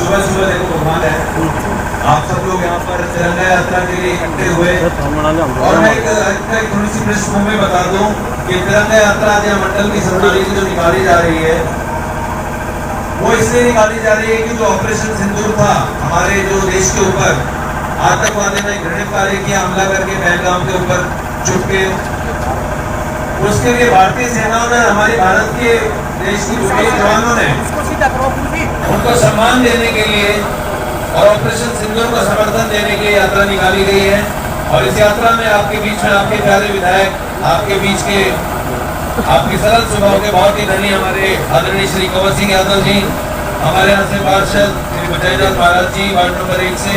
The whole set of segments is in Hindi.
सुबह सुबह देखो भगवान है, आप सब लोग यहाँ पर तिरंगा यात्रा के लिए इकट्ठे हुए। और मैं एक थोड़ी सी पृष्ठभूमि बता दूं कि तिरंगा यात्रा आज मंडल की सरदारी की जो निकाली जा रही है, वो इसलिए निकाली जा रही है कि जो ऑपरेशन सिंदूर था हमारे जो देश के ऊपर आतंकवादी ने घृणित कार्य किया, हमला करके पहलगाम के ऊपर छुप के, उसके लिए भारतीय सेनाओं ने, हमारे भारत के देश की जवानों ने उनको सम्मान देने के लिए और ऑपरेशन सिंदूर को समर्थन देने के लिए यात्रा निकाली गई है। और इस यात्रा में आपके बीच में आपके प्यारे विधायक, आपके बीच के आपके सरल स्वभाव के बहुत ही धनी हमारे आदरणीय श्री कंवर सिंह यादव जी, हमारे यहाँ से पार्षद श्री बजयनाथ महाराज जी वार्ड नंबर 1 से,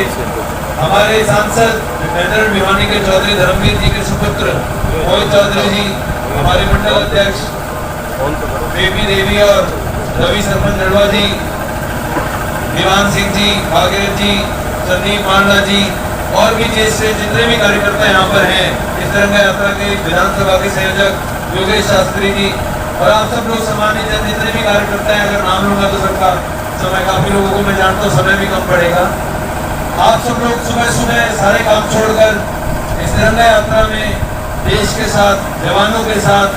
हमारे सांसद मेजर भिवानी के चौधरी धर्मवीर जी के सुपुत्र मोहित चौधरी जी, हमारे मंडल अध्यक्ष बेबी देवी और रवि सरपंच नड़वा जी, दीवान सिंह जी, भागीरथ जी, संदीप मांडा जी और भी जितने भी कार्यकर्ता यहाँ पर हैं, इस तिरंगा यात्रा के विधानसभा के संयोजक योगेश शास्त्री जी और आप सब लोग सम्मानित जन जितने भी कार्यकर्ता हैं, अगर नाम लूंगा तो सबका समय, काफी लोगों को मैं जानता हूँ, समय भी कम पड़ेगा। आप सब लोग सुबह सुबह सारे काम छोड़कर इस तिरंगा यात्रा में देश के साथ, जवानों के साथ,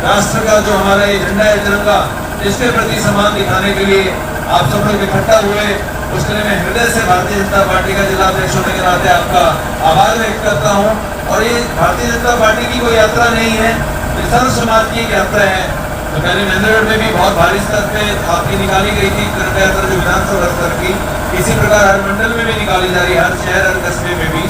राष्ट्र का जो हमारा ये झंडा है तिरंगा, इसके प्रति सम्मान दिखाने के लिए आप सब लोग इकट्ठा हुए। उसके लिए मैं हृदय से भारतीय जनता पार्टी का जिला अध्यक्ष होने के नाते आपका आभार व्यक्त करता हूँ। और ये भारतीय जनता पार्टी की कोई यात्रा नहीं है, ये सर्व समाज की एक यात्रा है। तो पहले नंदगढ़ में भी बहुत भारी स्तर पे आपकी निकाली गई थी तिरंगा यात्रा, जो विधानसभा स्तर की, इसी प्रकार हर मंडल में भी निकाली जा रही है, हर शहर हर कस्बे में भी।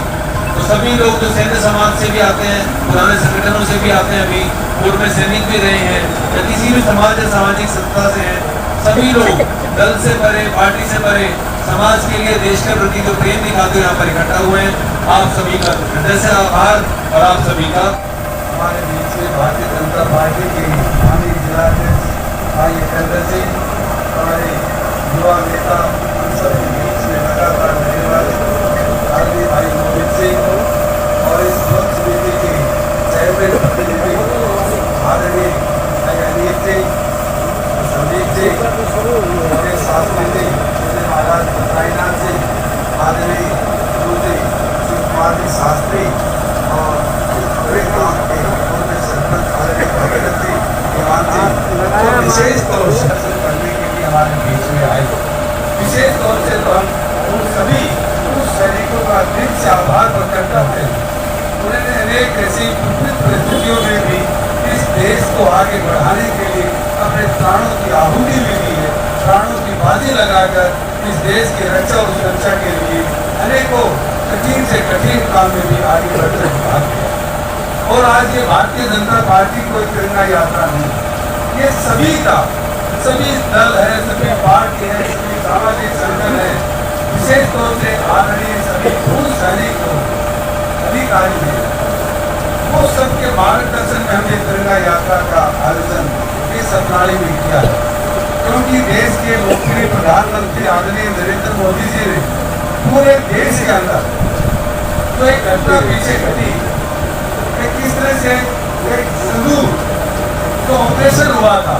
तो सभी लोग जो सैन्य समाज से भी आते हैं, पुराने संगठनों से भी आते हैं, अभी पूर्व में सैनिक भी रहे हैं, या किसी भी समाज या सामाजिक संस्था से हैं, सभी लोग दल से परे, पार्टी से परे, समाज के लिए, देश के प्रति जो प्रेम दिखाते हुए यहाँ पर इकट्ठा हुए हैं। आप सभी का हृदय से आभार। और आप सभी का हमारे बीच में भारतीय जनता पार्टी के माननीय जिला अध्यक्ष भाई चंद्र सिंह, हमारे युवा नेता, हम सभी बीच में लगातार रहने वाले आदरणीय भाई मोहित सिंह और इस लोक समिति के चेयरमैन प्रतिनिधि आदरणीय भाई अनिल सिंह, संदीप जी, हमारे शास्त्री महाराज साईनाथ जी, आदरणीय गुरु जी श्री कुमार जी शास्त्री और बड़े गांव के सरपंच आदरणीय भागीरथ जी, दीवान जी, विशेष तौर से करने के लिए हमारे बीच में आए। विशेष तौर से तो हम उन सभी उस सैनिकों का दिल से आभार प्रकट करते हैं। उन्होंने अनेक ऐसी विपरीत परिस्थितियों में भी इस देश को आगे बढ़ाने के लिए अपने प्राणों की आहुति भी दी है, प्राणों की बाजी लगाकर इस देश की रक्षा और सुरक्षा के लिए अनेकों कठिन से कठिन काम में भी आगे बढ़कर भाग लिया। और आज ये भारतीय जनता पार्टी कोई तिरंगा यात्रा नहीं, ये सभी का, सभी दल है, सभी पार्टी है, सभी सामाजिक संगठन है, विशेष तौर से आदरणीय सभी पूर्व सैनिक अधिकारी है, वो सबके मार्गदर्शन में हमने तिरंगा यात्रा का आयोजन इस प्रणाली में किया है। क्योंकि देश के लोकप्रिय प्रधानमंत्री आदरणीय नरेंद्र मोदी जी ने पूरे देश के अंदर तो एक घटना पीछे घटी, किस तरह से एक सिंदूर जो ऑपरेशन हुआ था,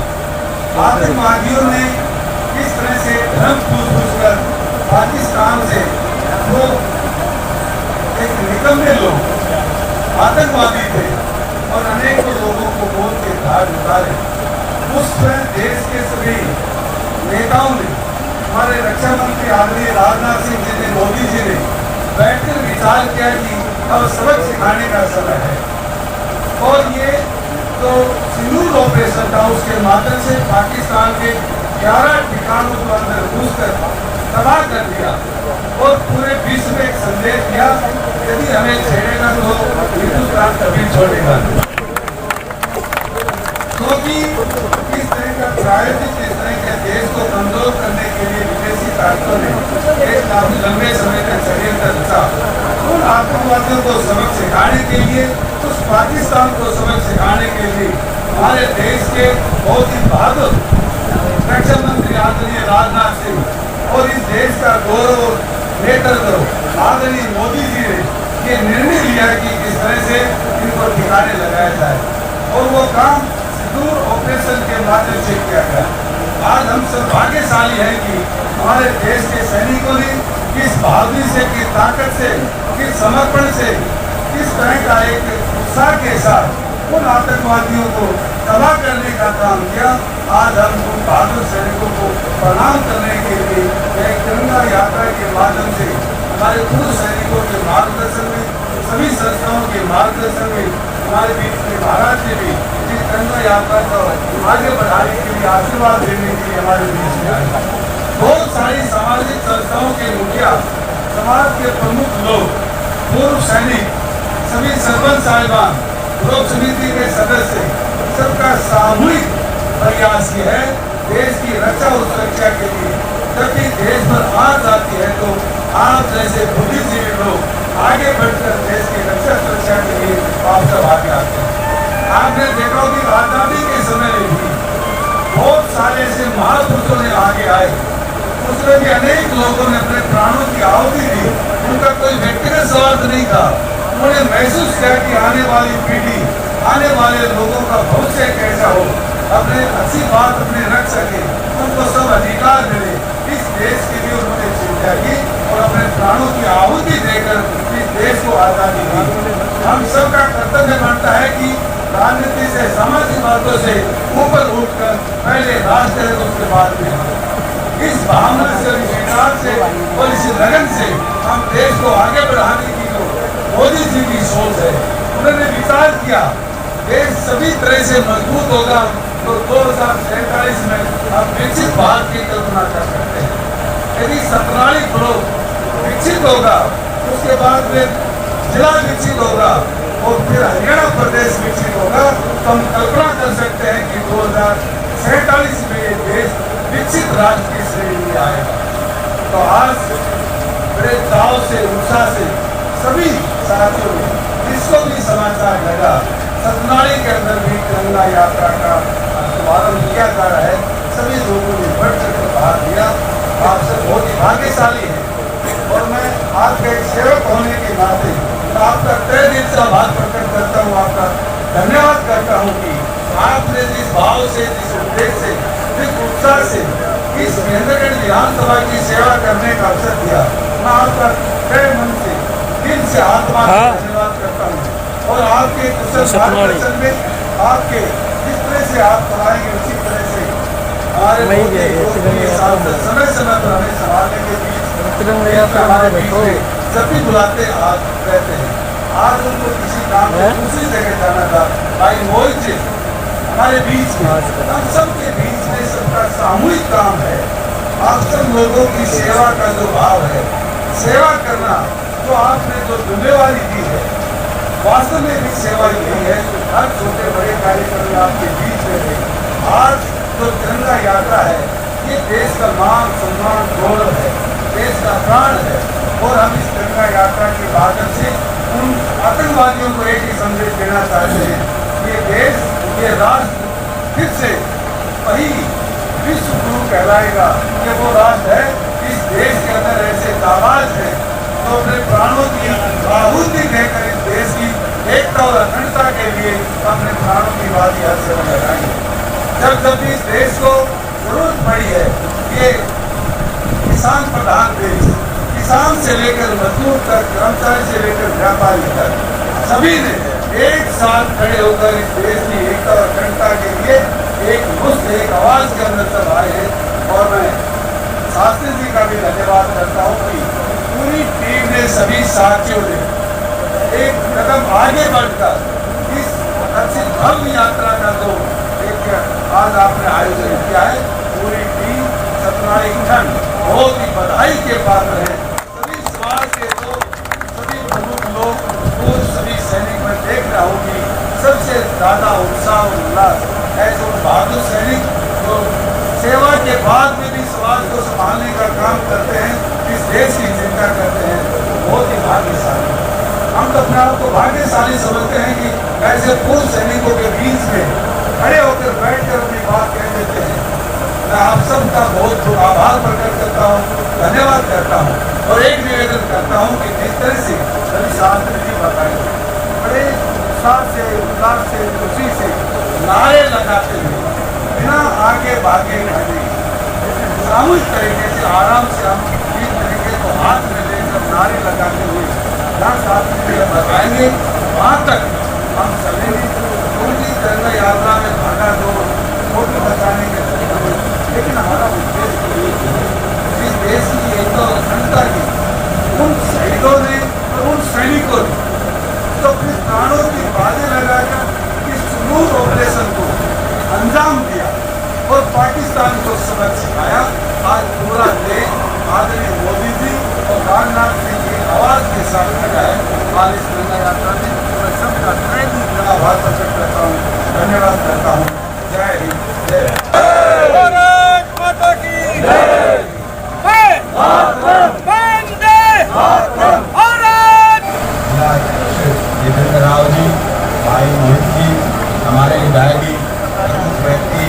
आतंकवादियों ने किस तरह से धर्म पूछ-पूछकर पाकिस्तान से वो एक निकम्मे लोग आतंकवादी थे और अनेकों लोगों को मौत के घाट उतारे। उस देश के सभी नेताओं ने, हमारे रक्षा मंत्री आदरणीय राजनाथ सिंह जी ने, मोदी जी ने बैठकर विचार किया कि अब सबक सिखाने का समय है। और ये तो सिंदूर ऑपरेशन था, उसके माध्यम से पाकिस्तान के 11 ठिकानों को अंदर घुसकर तबाह कर दिया और पूरे विश्व में एक संदेश दिया, यदि हमें छेड़ेगा तो हिंदुस्तान कभी छोड़ेगा। क्योंकि इस तरह का प्रायोजित, इस तरह के देश को कमजोर करने के लिए विदेशी ताकतों ने एक काफी लंबे समय तक षड्यंत्र रचा। उन आतंकवादियों को सबक सिखाने के लिए, उस पाकिस्तान को सबक सिखाने के लिए हमारे देश के बहुत ही बहादुर रक्षा मंत्री आदरणीय राजनाथ सिंह और इस देश का गौरव नेतृत्व आदरणीय मोदी जी ने ये निर्णय लिया कि किस तरह से इनको ठिकाने लगाया जाए। और वो काम सिंदूर ऑपरेशन के माध्यम से किया गया। आज हम सब भाग्यशाली हैं कि हमारे देश के सैनिकों ने किस बहादुरी से, किस ताकत से, किस समर्पण से, किस तरह का एक उत्साह के साथ उन आतंकवादियों को तबाह करने का काम किया। आज हम उन बहादुर सैनिकों को प्रणाम करने के लिए एक तिरंगा यात्रा के माध्यम से हमारे पूर्व सैनिकों के मार्गदर्शन में, सभी संस्थाओं के मार्गदर्शन में हमारे बीच में महाराज जी भी इस तिरंगा यात्रा को आगे बढ़ाने के लिए, आशीर्वाद देने के लिए हमारे बीच में आए। बहुत सारी सामाजिक संस्थाओं के मुखिया, समाज के प्रमुख लोग, पूर्व सैनिक, सभी सरपंच साहिबान, लोक समिति के सदस्य, सबका सामूहिक प्रयास ये है देश की रक्षा और सुरक्षा के लिए। जब भी देश पर आग आती है तो आप जैसे बुद्धिजीवी लोग आगे बढ़कर देश की रक्षा सुरक्षा के लिए आप सब आगे आते हैं। आपने देखा कि आजादी के समय में भी बहुत सारे ऐसे महापुरुषों ने आगे आए, उसमें भी अनेक लोगों ने अपने प्राणों की आहुति दी। उनका कोई व्यक्तिगत स्वार्थ नहीं था। उन्होंने महसूस किया कि आने वाली पीढ़ी, आने वाले लोगों का भविष्य कैसा हो, अपने अच्छी बात अपने रख सके, उनको सब अधिकार मिले। इस देश के लिए उन्होंने चिंता की और अपने प्राणों की आहुति देकर इस देश को आजादी दी। हम सबका कर्तव्य बनता है कि राजनीति से, सामाजिक बातों से ऊपर उठकर पहले राष्ट्र है तो उसके बाद में इस भावना से, विचार से और इस लगन से हम देश को आगे बढ़ाने की जो मोदी जी की सोच है, उन्होंने विचार किया देश सभी तरह से मजबूत होगा तो 2047 में हम विकसित भारत की कल्पना कर सकते हैं। यदि 17 ब्लॉक विकसित होगा, उसके बाद में जिला विकसित होगा और फिर हरियाणा प्रदेश विकसित होगा, तो हम कल्पना कर सकते हैं कि 2047 में ये देश विकसित राज्य की श्रेणी में आएगा। तो आज बड़े दाव से, उत्साह से सभी साथियों ने जिसको भी समाचार लगा, सतनाली के अंदर भी तिरंगा यात्रा का शुभारंभ किया जा रहा है। सभी लोगों ने बढ़ चढ़कर भाग लिया। आप सब बहुत ही भाग्यशाली हैं और मैं आपके एक सेवक होने के नाते आपका तहे दिल से आभार प्रकट करता हूँ, आपका धन्यवाद करता हूँ कि आपने जिस भाव से, जिस उद्देश्य से, जिस उत्साह से इस महेंद्रगढ़ विधानसभा की सेवा करने का अवसर दिया, मैं आपका तहे मन से, दिल से, आत्मा से धन्यवाद करता हूँ। और आपके कुशल मार्गदर्शन में, आपके जिस तरह से आप चलाएंगे उसी तरह से हमारे समय समय पर हमें संभालने के बीच हमारे बीच में जब भी बुलाते आप रहते हैं। आज उनको किसी काम में दूसरी जगह जाना था, भाई मोहित जी हमारे बीच में, हम सबके बीच में सबका सामूहिक काम है। आप सब लोगों की सेवा का जो भाव है, सेवा करना तो आपने जो जिम्मेवारी दी है, वास्तव में भी सेवा यही है। हर छोटे बड़े कार्यक्रम आपके बीच में है। आज जो तिरंगा यात्रा है, ये देश का मान, सम्मान, गौरव है, देश का प्राण है। और हम इस तिरंगा यात्रा के माध्यम से उन आतंकवादियों को एक ही संदेश देना चाहते हैं, ये देश, ये राष्ट्र फिर से वही विश्व गुरु कहलाएगा। ये वो राष्ट्र है, इस देश के अंदर ऐसे जाबाज है तो अपने प्राणों की आहुति देकर इस देश की एकता और अखंडता के लिए अपने प्राणों की बाजी हर समय लगाएंगे। जब जब इस देश को जरूरत पड़ी है, ये किसान प्रधान देश, किसान से लेकर मजदूर तक, कर्मचारी से लेकर व्यापारी तक, सभी ने एक साथ खड़े होकर इस देश की एकता और अखंडता के लिए एक मुश्त, एक आवाज के अंदर सब आए हैं। और मैं शास्त्री जी का भी धन्यवाद करता हूँ कि पूरी टीम ने, सभी साथियों ने एक कदम आगे बढ़कर इस अच्छी भव्य यात्रा का जो एक आज आपने आयोजन किया है, पूरी टीम, सतनाली खंड बहुत ही बधाई के पात्र है। सभी समाज के लोग, सभी प्रमुख लोग, सभी सैनिक मैं देख रहा हूँ कि सबसे ज्यादा उत्साह और उल्लास ऐसे बहादुर सैनिक जो सेवा के बाद में भी समाज को संभालने का काम करते हैं, इस देश की चिंता करते हैं, बहुत ही भाग्यशाली। हम तो अपने आप को भाग्यशाली समझते हैं कि ऐसे पूर्व सैनिकों के बीच में खड़े होकर बैठकर अपनी बात कह देते हैं। मैं आप सबका बहुत आभार प्रकट करता हूँ, धन्यवाद करता हूँ और एक निवेदन करता हूँ कि जिस तरह से रवि शास्त्री जी बताएंगे, बड़े उत्साह से, उल्लास से, खुशी से नारे लगाते हुए बिना आगे भागे भागे सामूहिक तरीके से आराम से हम इस तरीके को हाथ में लेकर नारे लगाते हुए जहाँ साथ में लगाएंगे वहाँ तक हम चलेंगे। उनकी तिरंगा यात्रा में भागा दौड़ वोट बचाने के लेकिन हमारा उद्देश्य इस देश की एक तो अखंडता की उन शहीदों ने और उन सैनिकों ने तो अपने प्राणों की बाजें लगाकर इस सुदूर ऑपरेशन को अंजाम दिया और पाकिस्तान को सबक सिखाया। आज पूरा देश आदरणीय मोदी जी और राजनाथ सिंह की आवाज के साथ खड़ा है। आज इस तिरंगा यात्रा में मैं सबका तहे दिल से आभार प्रकट करता हूँ, धन्यवाद करता हूँ। जय हिंद, जय भारत माता की जय। जितेंद्र राव जी, भाई मोहित जी, हमारे विधायक जी, प्रमुख व्यक्ति,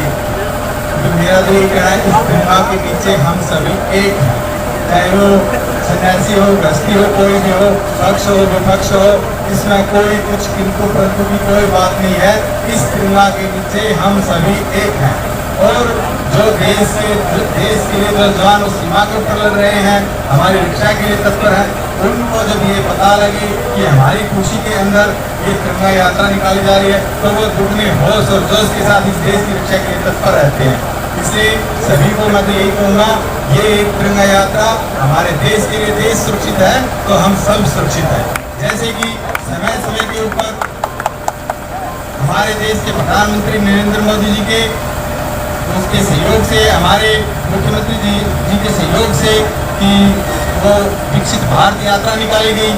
मेरा तो ये कहना है इस तिरंगा के नीचे हम सभी एक हैं, चाहे वो सन्यासी हो, गृहस्थी हो, कोई भी हो, पक्ष हो, विपक्ष हो, इसमें कोई कुछ किंतु परंतु की कोई बात नहीं है। इस तिरंगा के नीचे हम सभी एक हैं और जो देश के लिए जो जवान उस सीमा के ऊपर लड़ रहे हैं, हमारी रक्षा के लिए तत्पर हैं, उनको जब ये पता लगे कि हमारी खुशी के अंदर ये तिरंगा यात्रा निकाली जा रही है तो वो दुगने होश और जोश के साथ इस देश की रक्षा के लिए तत्पर रहते हैं। इसलिए सभी को मैं तो यही कहूँगा, ये एक तिरंगा यात्रा हमारे देश के लिए, देश सुरक्षित है तो हम सब सुरक्षित हैं। जैसे कि समय समय के ऊपर हमारे देश के प्रधानमंत्री नरेंद्र मोदी जी के उसके सहयोग से, हमारे मुख्यमंत्री जी के सहयोग से कि वो विकसित भारत यात्रा निकाली गई,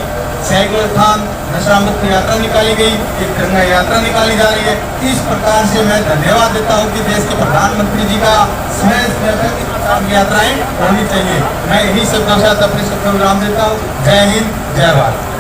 साइकिल थान नशा मुक्त यात्रा निकाली गई, एक तिरंगा यात्रा निकाली जा रही है। इस प्रकार से मैं धन्यवाद देता हूँ कि देश के प्रधानमंत्री जी का समय यात्राएं होनी चाहिए। मैं इन्हीं शब्दों के साथ अपने शब्दों को विराम देता हूँ। जय हिंद, जय भारत।